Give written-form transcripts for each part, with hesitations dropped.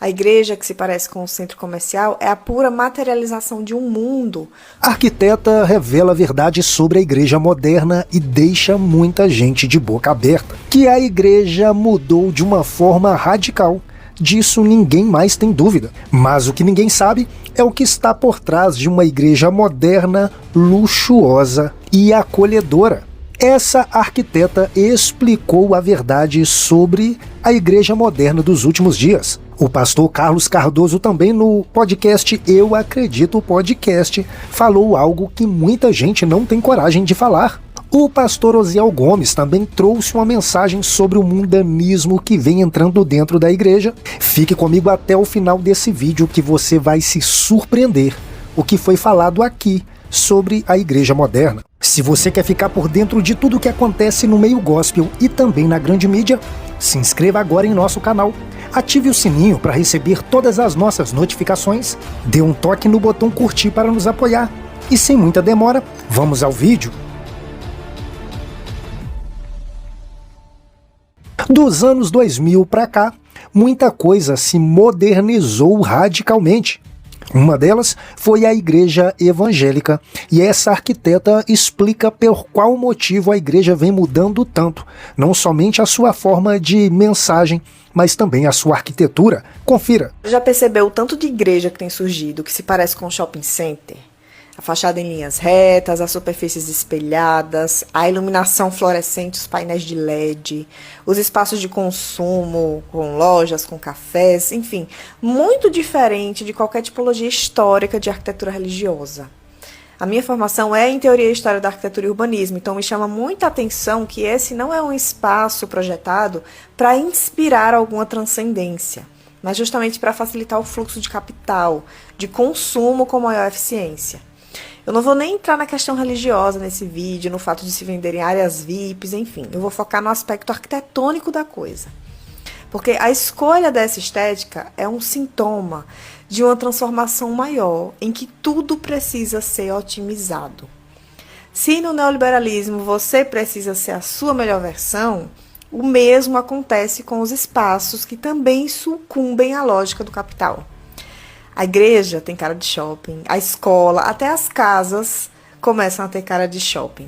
A igreja, que se parece com um centro comercial, é a pura materialização de um mundo. A arquiteta revela a verdade sobre a igreja moderna e deixa muita gente de boca aberta. Que a igreja mudou de uma forma radical. Disso ninguém mais tem dúvida. Mas o que ninguém sabe é o que está por trás de uma igreja moderna, luxuosa e acolhedora. Essa arquiteta explicou a verdade sobre a igreja moderna dos últimos dias. O pastor Carlos Cardoso também no podcast Eu Acredito Podcast falou algo que muita gente não tem coragem de falar. O pastor Osiel Gomes também trouxe uma mensagem sobre o mundanismo que vem entrando dentro da igreja. Fique comigo até o final desse vídeo que você vai se surpreender o que foi falado aqui sobre a igreja moderna. Se você quer ficar por dentro de tudo o que acontece no meio gospel e também na grande mídia, se inscreva agora em nosso canal, ative o sininho para receber todas as nossas notificações, dê um toque no botão curtir para nos apoiar e sem muita demora, vamos ao vídeo. Dos anos 2000 para cá, muita coisa se modernizou radicalmente. Uma delas foi a igreja evangélica, e essa arquiteta explica por qual motivo a igreja vem mudando tanto, não somente a sua forma de mensagem, mas também a sua arquitetura. Confira. Já percebeu o tanto de igreja que tem surgido, que se parece com um shopping center? A fachada em linhas retas, as superfícies espelhadas, a iluminação fluorescente, os painéis de LED, os espaços de consumo com lojas, com cafés, enfim, muito diferente de qualquer tipologia histórica de arquitetura religiosa. A minha formação é em teoria e história da arquitetura e urbanismo, então me chama muita atenção que esse não é um espaço projetado para inspirar alguma transcendência, mas justamente para facilitar o fluxo de capital, de consumo com maior eficiência. Eu não vou nem entrar na questão religiosa nesse vídeo, no fato de se venderem áreas VIPs, enfim. Eu vou focar no aspecto arquitetônico da coisa. Porque a escolha dessa estética é um sintoma de uma transformação maior, em que tudo precisa ser otimizado. Se no neoliberalismo você precisa ser a sua melhor versão, o mesmo acontece com os espaços que também sucumbem à lógica do capital. A igreja tem cara de shopping, a escola, até as casas começam a ter cara de shopping.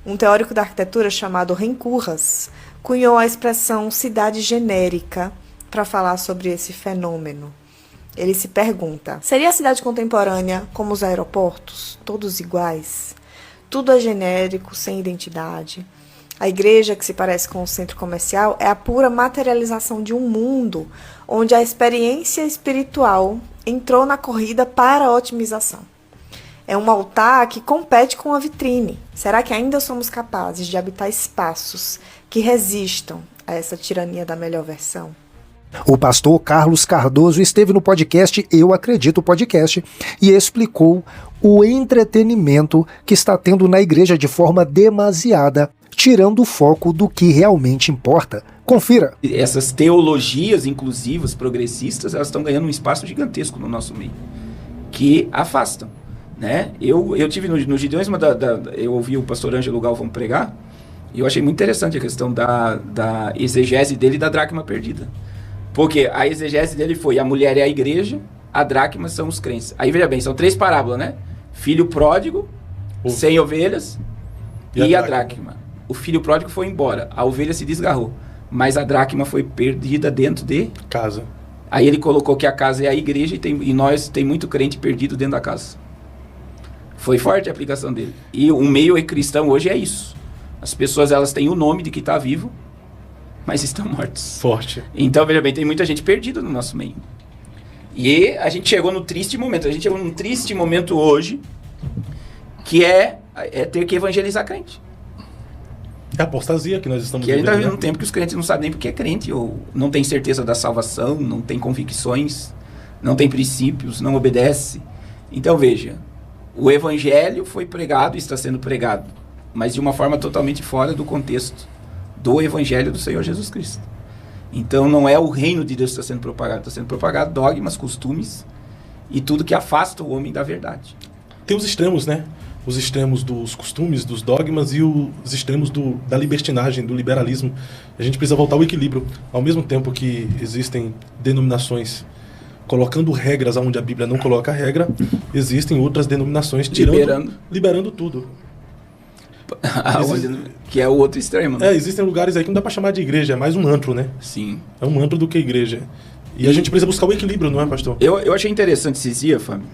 Um teórico da arquitetura chamado Rencurras cunhou a expressão cidade genérica para falar sobre esse fenômeno. Ele se pergunta, seria a cidade contemporânea como os aeroportos, todos iguais? Tudo é genérico, sem identidade. A igreja, que se parece com um centro comercial, é a pura materialização de um mundo onde a experiência espiritual entrou na corrida para a otimização. É um altar que compete com a vitrine. Será que ainda somos capazes de habitar espaços que resistam a essa tirania da melhor versão? O pastor Carlos Cardoso esteve no podcast Eu Acredito Podcast e explicou o entretenimento que está tendo na igreja de forma demasiada, tirando o foco do que realmente importa. Confira. Essas teologias inclusivas, progressistas, elas estão ganhando um espaço gigantesco no nosso meio, que afastam, né? Eu tive no Gideões, eu ouvi o pastor Ângelo Galvão pregar, e eu achei muito interessante a questão da exegese dele e da dracma perdida. Porque a exegese dele foi: a mulher é a igreja, a dracma são os crentes. Aí veja bem, são 3 parábolas, né? Filho pródigo, 100 ovelhas e a dracma. O filho pródigo foi embora, a ovelha se desgarrou, mas a dracma foi perdida dentro de casa. Aí ele colocou que a casa é a igreja e nós tem muito crente perdido dentro da casa. Foi forte a aplicação dele. E o meio cristão hoje é isso. As pessoas, elas têm o nome de que está vivo, mas estão mortos. Forte. Então, veja bem, tem muita gente perdida no nosso meio. E a gente chegou no triste momento. A gente chegou num triste momento hoje, que é ter que evangelizar crente. É a apostasia que nós estamos vivendo. Que a gente está vivendo né? um tempo que os crentes não sabem nem porque é crente, ou não tem certeza da salvação, não tem convicções, não tem princípios, não obedece. Então, veja, o evangelho foi pregado e está sendo pregado, mas de uma forma totalmente fora do contexto do evangelho do Senhor Jesus Cristo. Então não é o reino de Deus que está sendo propagado dogmas, costumes e tudo que afasta o homem da verdade. Tem os extremos, né? os extremos dos costumes, dos dogmas e os extremos da libertinagem, do liberalismo. A gente precisa voltar ao equilíbrio. Ao mesmo tempo que existem denominações colocando regras onde a Bíblia não coloca regra, existem outras denominações liberando tudo. Que é o outro extremo. Né? Existem lugares aí que não dá para chamar de igreja, é mais um antro, né? Sim. É um antro do que igreja. E a gente precisa buscar o equilíbrio, não é, pastor? Eu achei interessante esses dias, Fábio,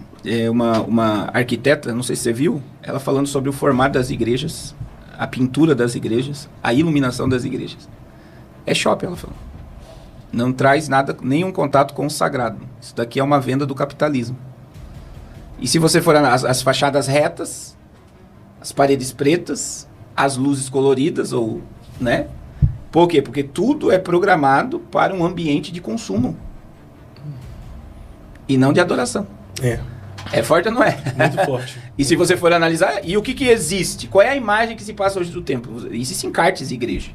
uma arquiteta, não sei se você viu, ela falando sobre o formato das igrejas, a pintura das igrejas, a iluminação das igrejas. É shopping, ela falou. Não traz nada, nenhum contato com o sagrado. Isso daqui é uma venda do capitalismo. E se você for as fachadas retas, as paredes pretas, as luzes coloridas, ou, né? Por quê? Porque tudo é programado para um ambiente de consumo. E não de adoração. É forte ou não é? Muito forte. E se você for analisar, e o que existe? Qual é a imagem que se passa hoje do templo? Existem encartes de igreja.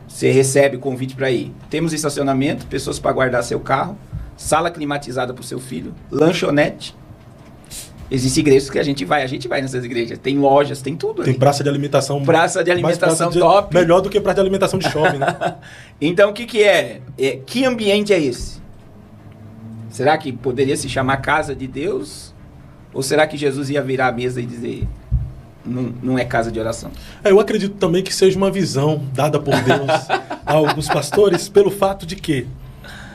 Você recebe convite para ir. Temos estacionamento, pessoas para guardar seu carro, sala climatizada para o seu filho, lanchonete. Existem igrejas que a gente vai nessas igrejas. Tem lojas, tem tudo. Tem praça de alimentação. Praça de alimentação top. Melhor do que praça de alimentação de shopping, né? Então, o que é? Que ambiente é esse? Será que poderia se chamar casa de Deus? Ou será que Jesus ia virar a mesa e dizer, não é casa de oração? Eu acredito também que seja uma visão dada por Deus a alguns pastores, pelo fato de que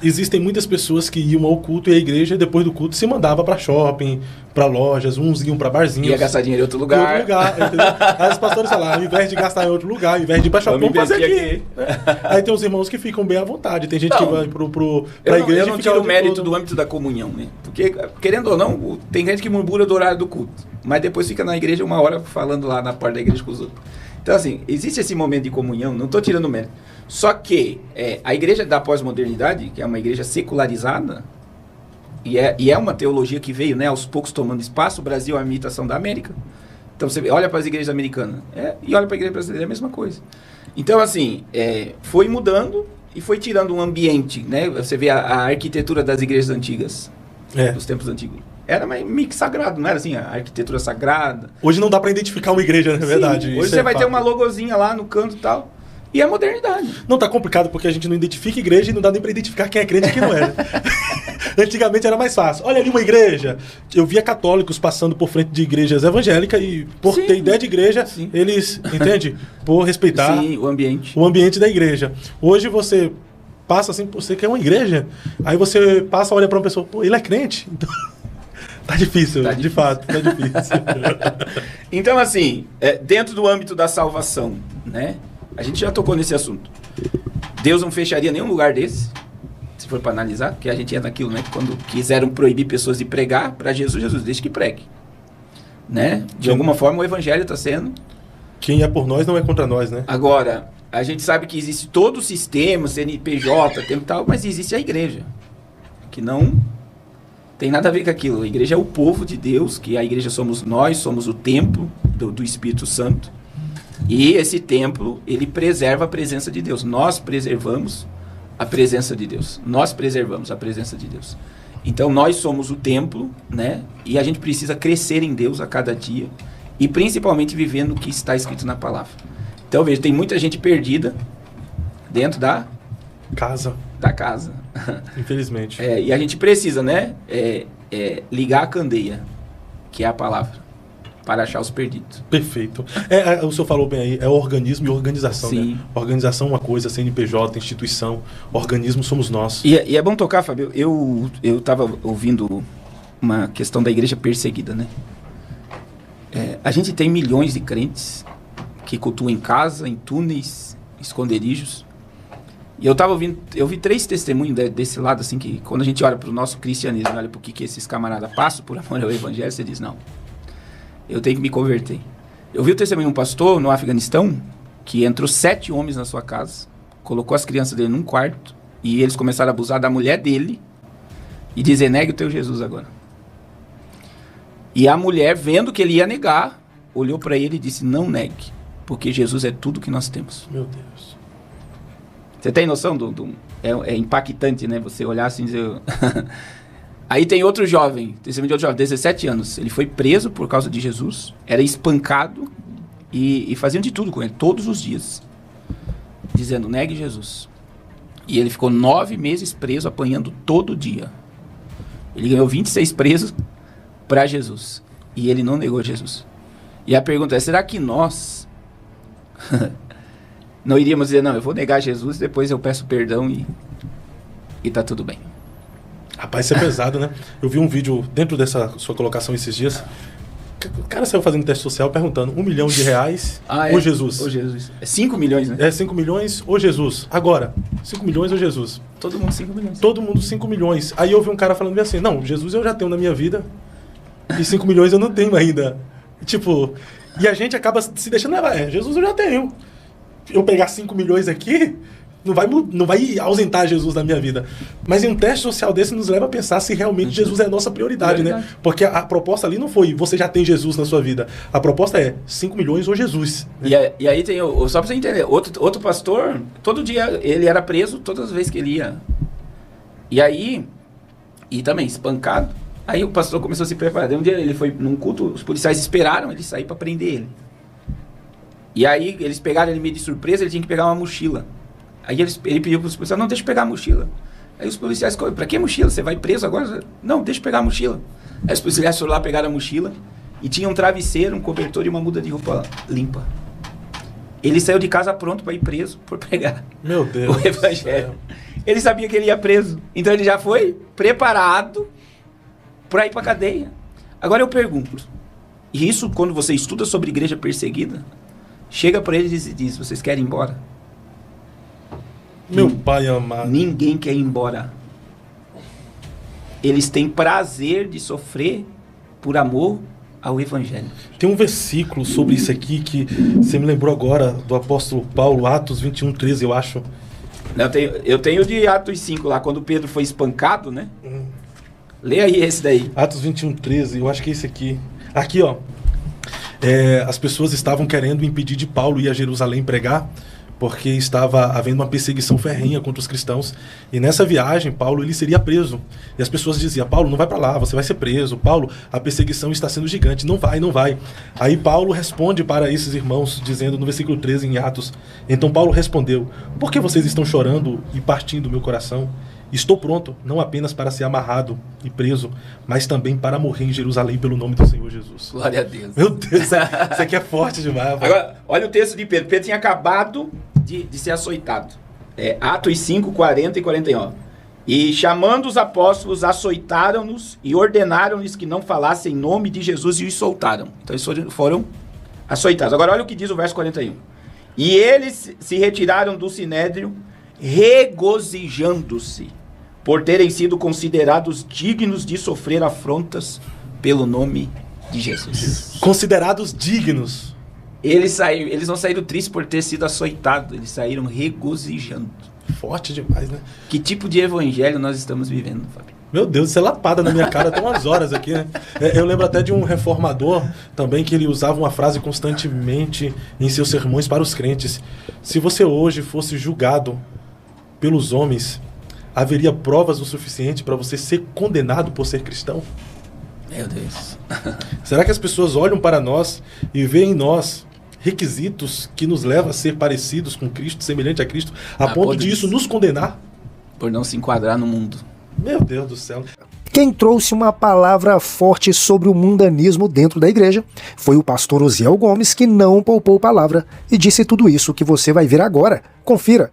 existem muitas pessoas que iam ao culto e a igreja, depois do culto, se mandava para shopping, para lojas, uns iam para barzinhos. Ia gastar dinheiro em outro lugar. Entendeu? Aí os pastores falaram, ao invés de gastar em outro lugar, ao invés de ir para shopping, vamos fazer aqui. Aí tem os irmãos que ficam bem à vontade. Tem gente que vai para a igreja. Eu não tiro o mérito do âmbito da comunhão, né? Porque, querendo ou não, tem gente que murmura do horário do culto, mas depois fica na igreja 1 hora falando lá na porta da igreja com os outros. Então, assim, existe esse momento de comunhão, não estou tirando mérito. Só que a igreja da pós-modernidade, que é uma igreja secularizada, e é uma teologia que veio, né, aos poucos tomando espaço. O Brasil é uma imitação da América. Então, você olha para as igrejas americanas e olha para a igreja brasileira, é a mesma coisa. Então, assim, foi mudando e foi tirando um ambiente, né? Você vê a arquitetura das igrejas antigas, dos tempos antigos. Era meio que sagrado, não era assim? A arquitetura sagrada. Hoje não dá para identificar uma igreja, na verdade. Hoje você vai ter uma logozinha lá no canto e tal. E é modernidade. Não, tá complicado porque a gente não identifica igreja e não dá nem para identificar quem é crente e quem não é. Antigamente era mais fácil. Olha ali uma igreja. Eu via católicos passando por frente de igrejas evangélicas e por ter ideia de igreja, eles, entende? Por respeitar o ambiente da igreja. Hoje você passa assim, você quer uma igreja, aí você passa, olha para uma pessoa, pô, ele é crente? Então, tá difícil, de fato, tá difícil. Então, assim, dentro do âmbito da salvação, né? A gente já tocou nesse assunto. Deus não fecharia nenhum lugar desse, se for para analisar, porque a gente entra naquilo, né? Quando quiseram proibir pessoas de pregar, para Jesus deixa que pregue. Né? De alguma forma o evangelho está sendo... Quem é por nós não é contra nós, né? Agora, a gente sabe que existe todo o sistema, CNPJ, tempo e tal, mas existe a igreja, que não tem nada a ver com aquilo. A igreja é o povo de Deus, que a igreja somos nós, somos o templo do Espírito Santo. E esse templo, ele preserva a presença de Deus. Nós preservamos a presença de Deus. Nós preservamos a presença de Deus. Então, nós somos o templo, né? E a gente precisa crescer em Deus a cada dia. E principalmente vivendo o que está escrito na palavra. Então, veja, tem muita gente perdida dentro da casa. Infelizmente. E a gente precisa, né? Ligar a candeia, que é a palavra, para achar os perdidos. Perfeito. O senhor falou bem aí, é organismo e organização. Sim. Né? Organização é uma coisa, CNPJ, instituição, organismo somos nós. E é bom tocar, Fábio, eu estava ouvindo uma questão da igreja perseguida, né? A gente tem milhões de crentes que cultuam em casa, em túneis, esconderijos. E eu vi 3 testemunhos desse lado, assim, que quando a gente olha para o nosso cristianismo, olha para o que esses camaradas passam por amor ao evangelho, você diz, não, eu tenho que me converter. Eu vi o testemunho de um pastor no Afeganistão, que entrou 7 homens na sua casa, colocou as crianças dele num quarto, e eles começaram a abusar da mulher dele, e dizer, negue o teu Jesus agora. E a mulher, vendo que ele ia negar, olhou para ele e disse, não negue, porque Jesus é tudo que nós temos. Meu Deus. Você tem noção é impactante, né? Você olhar assim e dizer... Aí tem outro jovem, testemunho de outro jovem, 17 anos. Ele foi preso por causa de Jesus, era espancado e faziam de tudo com ele, todos os dias. Dizendo, negue Jesus. E ele ficou 9 meses preso, apanhando todo dia. Ele ganhou 26 presos para Jesus. E ele não negou Jesus. E a pergunta é, será que nós não iríamos dizer, não, eu vou negar Jesus, depois eu peço perdão e tá tudo bem? Rapaz, isso é pesado, né? Eu vi um vídeo dentro dessa sua colocação esses dias. O cara saiu fazendo teste social perguntando, R$1 milhão ou Jesus? Ou Jesus. É 5 milhões, né? É 5 milhões ou Jesus? Agora, 5 milhões ou Jesus? Todo mundo 5 milhões. Todo mundo 5 milhões. Aí eu vi um cara falando bem assim, não, Jesus eu já tenho na minha vida e 5 milhões eu não tenho ainda. Tipo, e a gente acaba se deixando levar. Jesus eu já tenho. Eu pegar 5 milhões aqui, não vai ausentar Jesus da minha vida. Mas em um teste social desse nos leva a pensar se realmente Jesus é a nossa prioridade, né? Porque a proposta ali não foi, você já tem Jesus na sua vida. A proposta é 5 milhões ou Jesus. E aí tem, só pra você entender, outro pastor, todo dia ele era preso, todas as vezes que ele ia. E aí, e também espancado. Aí o pastor começou a se preparar. Um dia ele foi num culto, os policiais esperaram ele sair pra prender ele. E aí eles pegaram ele meio de surpresa, ele tinha que pegar uma mochila. Aí ele pediu para os policiais, não, deixa eu pegar a mochila. Aí os policiais, pra que mochila? Você vai preso agora? Não, deixa eu pegar a mochila. Aí os policiais foram lá, pegaram a mochila e tinha um travesseiro, um cobertor e uma muda de roupa limpa. Ele saiu de casa pronto para ir preso por pegar Meu Deus o evangelho. Ele sabia que ele ia preso. Então ele já foi preparado para ir para cadeia. Agora eu pergunto, e isso quando você estuda sobre igreja perseguida, chega para eles e diz, vocês querem ir embora? Meu pai amado. Ninguém quer ir embora. Eles têm prazer de sofrer por amor ao evangelho. Tem um versículo sobre isso aqui que você me lembrou agora, do apóstolo Paulo, Atos 21:13, eu acho. Eu tenho de Atos 5 lá, quando Pedro foi espancado, né? Lê aí esse daí. Atos 21:13, eu acho que é esse aqui. Aqui, ó. As pessoas estavam querendo impedir de Paulo ir a Jerusalém pregar, porque estava havendo uma perseguição ferrenha contra os cristãos. E nessa viagem, Paulo ele seria preso. E as pessoas diziam, Paulo, não vai para lá, você vai ser preso. Paulo, a perseguição está sendo gigante, não vai, não vai. Aí Paulo responde para esses irmãos, dizendo no versículo 13 em Atos, então Paulo respondeu, por que vocês estão chorando e partindo o meu coração? Estou pronto, não apenas para ser amarrado e preso, mas também para morrer em Jerusalém pelo nome do Senhor Jesus. Glória a Deus. Meu Deus, isso aqui é forte demais. Agora, olha o texto de Pedro. Pedro tinha acabado de ser açoitado. Atos 5, 40 e 41. E chamando os apóstolos, açoitaram-nos e ordenaram-lhes que não falassem em nome de Jesus e os soltaram. Então eles foram açoitados. Agora olha o que diz o verso 41. E eles se retiraram do sinédrio, regozijando-se por terem sido considerados dignos de sofrer afrontas pelo nome de Jesus. Considerados dignos. Eles não saíram tristes por ter sido açoitados, eles saíram regozijando. Forte demais, né? Que tipo de evangelho nós estamos vivendo, Fábio? Meu Deus, isso é lapada na minha cara, tem umas horas aqui, né? Eu lembro até de um reformador também que ele usava uma frase constantemente em seus sermões para os crentes. Se você hoje fosse julgado pelos homens, haveria provas o suficiente para você ser condenado por ser cristão? Meu Deus. Será que as pessoas olham para nós e veem em nós requisitos que nos levam a ser parecidos com Cristo, semelhante a Cristo, a ponto de isso nos condenar? Por não se enquadrar no mundo. Meu Deus do céu. Quem trouxe uma palavra forte sobre o mundanismo dentro da igreja foi o pastor Osiel Gomes, que não poupou palavra e disse tudo isso que você vai ver agora. Confira.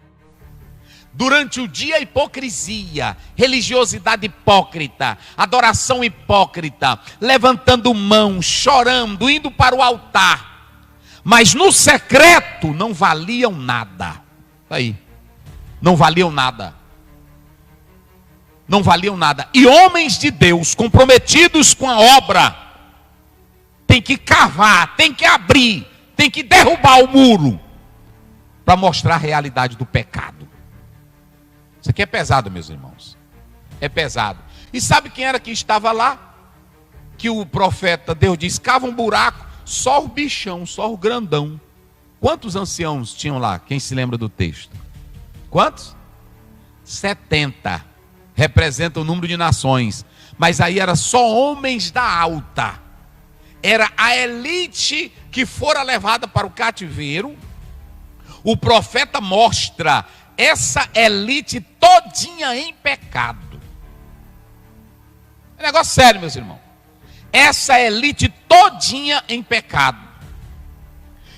Durante o dia, hipocrisia, religiosidade hipócrita, adoração hipócrita, levantando mão, chorando, indo para o altar, mas no secreto não valiam nada. Aí, não valiam nada. Não valiam nada. E homens de Deus comprometidos com a obra tem que cavar, tem que abrir, tem que derrubar o muro para mostrar a realidade do pecado. Isso aqui é pesado, meus irmãos. É pesado. E sabe quem era que estava lá? Que o profeta, Deus disse, cava um buraco, só o bichão, só o grandão. Quantos anciãos tinham lá? Quem se lembra do texto? Quantos? 70. representa o número de nações. Mas aí era só homens da alta. Era a elite que fora levada para o cativeiro. O profeta mostra essa elite todinha em pecado. É um negócio sério, meus irmãos. Essa elite todinha em pecado.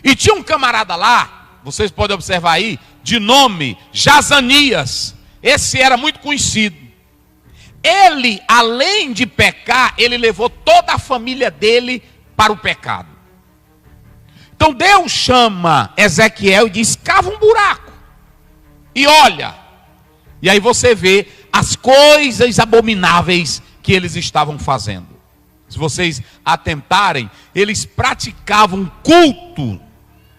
E tinha um camarada lá, vocês podem observar aí, de nome Jazanias. Esse era muito conhecido. Ele, além de pecar, ele levou toda a família dele para o pecado. Então Deus chama Ezequiel e diz: cava um buraco e olha. E aí você vê as coisas abomináveis que eles estavam fazendo. Se vocês atentarem, eles praticavam culto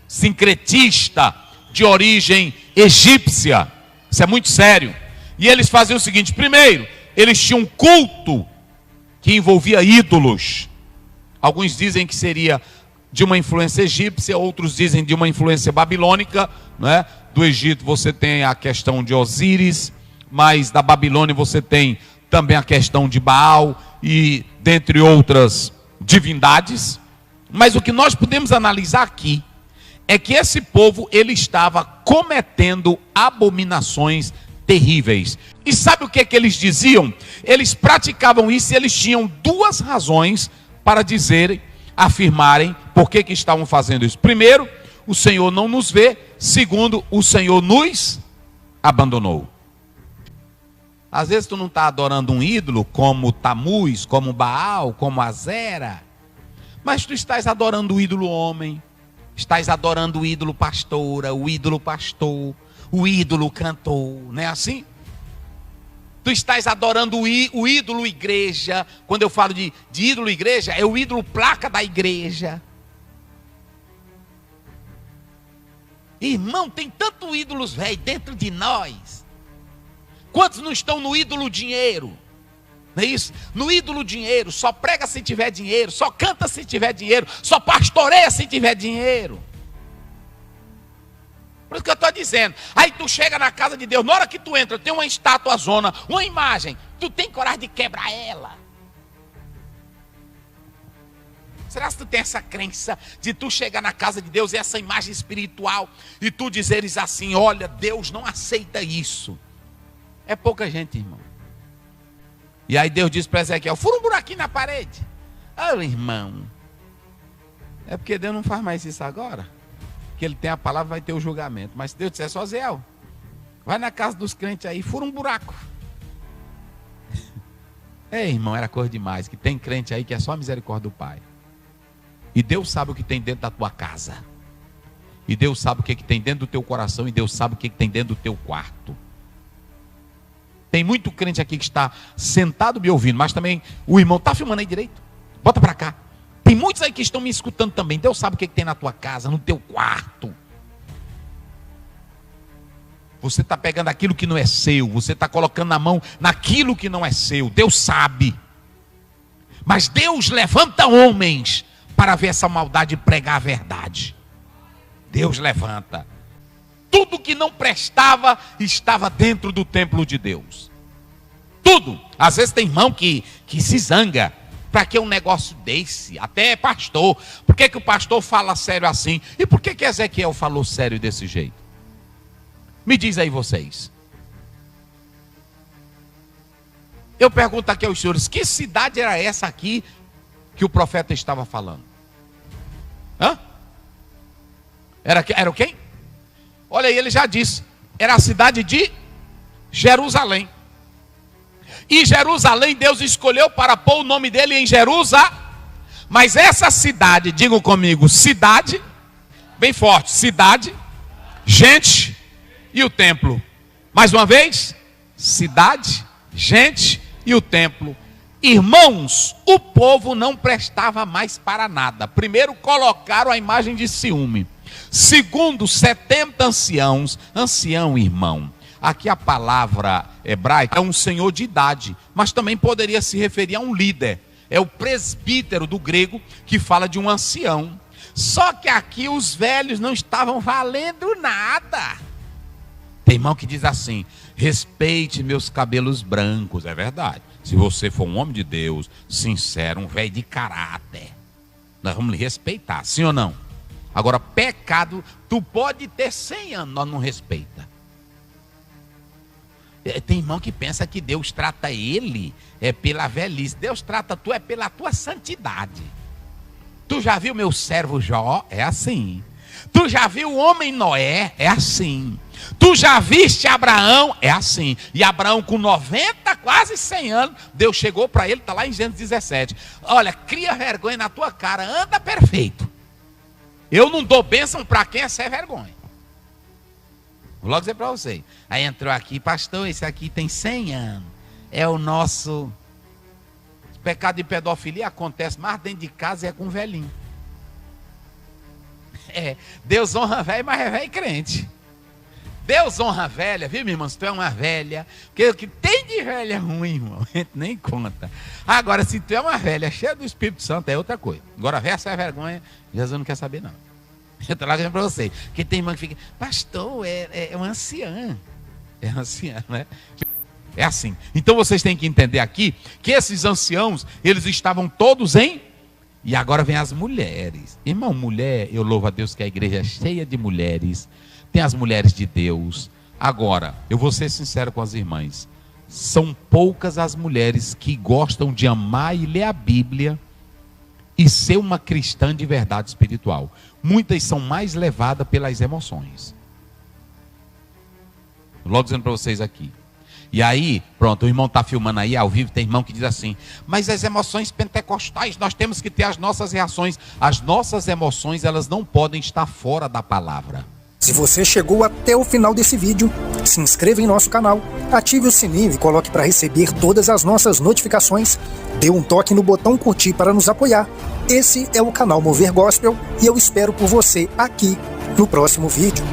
sincretista de origem egípcia. Isso é muito sério. E eles faziam o seguinte: primeiro, eles tinham um culto que envolvia ídolos. Alguns dizem que seria de uma influência egípcia, outros dizem de uma influência babilônica, né? Do Egito você tem a questão de Osíris, mas da Babilônia você tem também a questão de Baal e dentre outras divindades. Mas o que nós podemos analisar aqui é que esse povo, ele estava cometendo abominações terríveis. E sabe o que é que eles diziam? Eles praticavam isso e eles tinham duas razões para dizerem, afirmarem por que estavam fazendo isso. Primeiro, o Senhor não nos vê. Segundo, o Senhor nos abandonou. Às vezes tu não está adorando um ídolo como Tamuz, como Baal, como Azera, mas tu estás adorando o ídolo homem, estás adorando o ídolo pastora, o ídolo pastor, o ídolo cantor, não é assim? Tu estás adorando o ídolo igreja. Quando eu falo de ídolo igreja, é o ídolo placa da igreja. Irmão, tem tanto ídolos velho dentro de nós. Quantos não estão no ídolo dinheiro? Não é isso? No ídolo dinheiro, só prega se tiver dinheiro, só canta se tiver dinheiro, só pastoreia se tiver dinheiro. Por isso que eu estou dizendo. Aí tu chega na casa de Deus, na hora que tu entra, tem uma estátua zona, uma imagem, tu tem coragem de quebrar ela? Será que tu tem essa crença de tu chegar na casa de Deus e essa imagem espiritual e tu dizeres assim: olha, Deus não aceita isso? É pouca gente, irmão. E aí Deus diz para Ezequiel: fura um buraquinho na parede. Ah, irmão, é porque Deus não faz mais isso agora, que ele tem a palavra, vai ter o julgamento. Mas se Deus disser: só Zéu, vai na casa dos crentes aí, fura um buraco. É, irmão, era coisa demais. Que tem crente aí que é só a misericórdia do Pai. E Deus sabe o que tem dentro da tua casa. E Deus sabe o que tem dentro do teu coração. E Deus sabe o que tem dentro do teu quarto. Tem muito crente aqui que está sentado me ouvindo, mas também o irmão está filmando aí direito. Bota para cá. Tem muitos aí que estão me escutando também. Deus sabe o que tem na tua casa, no teu quarto. Você está pegando aquilo que não é seu. Você está colocando a mão naquilo que não é seu. Deus sabe. Mas Deus levanta homens para ver essa maldade e pregar a verdade. Deus levanta. Tudo que não prestava estava dentro do templo de Deus. Tudo. Às vezes tem irmão que se zanga. Para que um negócio desse? Até pastor. Por que o pastor fala sério assim? E por que Ezequiel falou sério desse jeito? Me diz aí vocês. Eu pergunto aqui aos senhores: que cidade era essa aqui que o profeta estava falando? Hã? Era o quem? Olha aí, ele já disse. Era a cidade de Jerusalém. E Jerusalém Deus escolheu para pôr o nome dele em Jerusalém. Mas essa cidade, digam comigo, cidade, bem forte, cidade, gente e o templo. Mais uma vez, cidade, gente e o templo. Irmãos, o povo não prestava mais para nada. Primeiro, colocaram a imagem de ciúme. Segundo, 70 anciãos. Ancião, irmão, aqui a palavra hebraica é um senhor de idade, mas também poderia se referir a um líder. É o presbítero do grego que fala de um ancião. Só que aqui os velhos não estavam valendo nada. Tem irmão que diz assim: respeite meus cabelos brancos. É verdade. Se você for um homem de Deus, sincero, um velho de caráter, nós vamos lhe respeitar, sim ou não? Agora, pecado, tu pode ter 100 anos, nós não respeita. Tem irmão que pensa que Deus trata ele pela velhice. Deus trata tu pela tua santidade. Tu já viu meu servo Jó? É assim. Tu já viu o homem Noé? É assim. Tu já viste Abraão? É assim. E Abraão com 90, quase 100 anos, Deus chegou para ele, está lá em Gênesis 17. Olha, cria vergonha na tua cara, anda perfeito. Eu não dou bênção para quem é sem vergonha. Vou logo dizer para você. Aí entrou aqui, pastor, esse aqui tem 100 anos. É o nosso... O pecado de pedofilia acontece mais dentro de casa e é com velhinho. Deus honra velho, mas é velho crente. Deus honra a velha, viu, minha irmã? Se tu é uma velha, porque o que tem de velha ruim, irmão, a gente nem conta. Agora, se tu é uma velha cheia do Espírito Santo, é outra coisa. Agora, versa é vergonha, Jesus não quer saber, não. Eu estou lá dizendo para você, porque tem irmã que fica, pastor, é uma anciã. É anciã, né? É assim. Então, vocês têm que entender aqui, que esses anciãos, eles estavam todos em... E agora vem as mulheres. Irmão, mulher, eu louvo a Deus que a igreja é cheia de mulheres. Tem as mulheres de Deus. Agora, eu vou ser sincero com as irmãs. São poucas as mulheres que gostam de amar e ler a Bíblia e ser uma cristã de verdade espiritual. Muitas são mais levadas pelas emoções. Logo dizendo para vocês aqui. E aí, pronto, o irmão está filmando aí ao vivo, tem irmão que diz assim, mas as emoções pentecostais, nós temos que ter as nossas reações. As nossas emoções, elas não podem estar fora da palavra. Se você chegou até o final desse vídeo, se inscreva em nosso canal, ative o sininho e coloque para receber todas as nossas notificações. Dê um toque no botão curtir para nos apoiar. Esse é o canal Mover Gospel e eu espero por você aqui no próximo vídeo.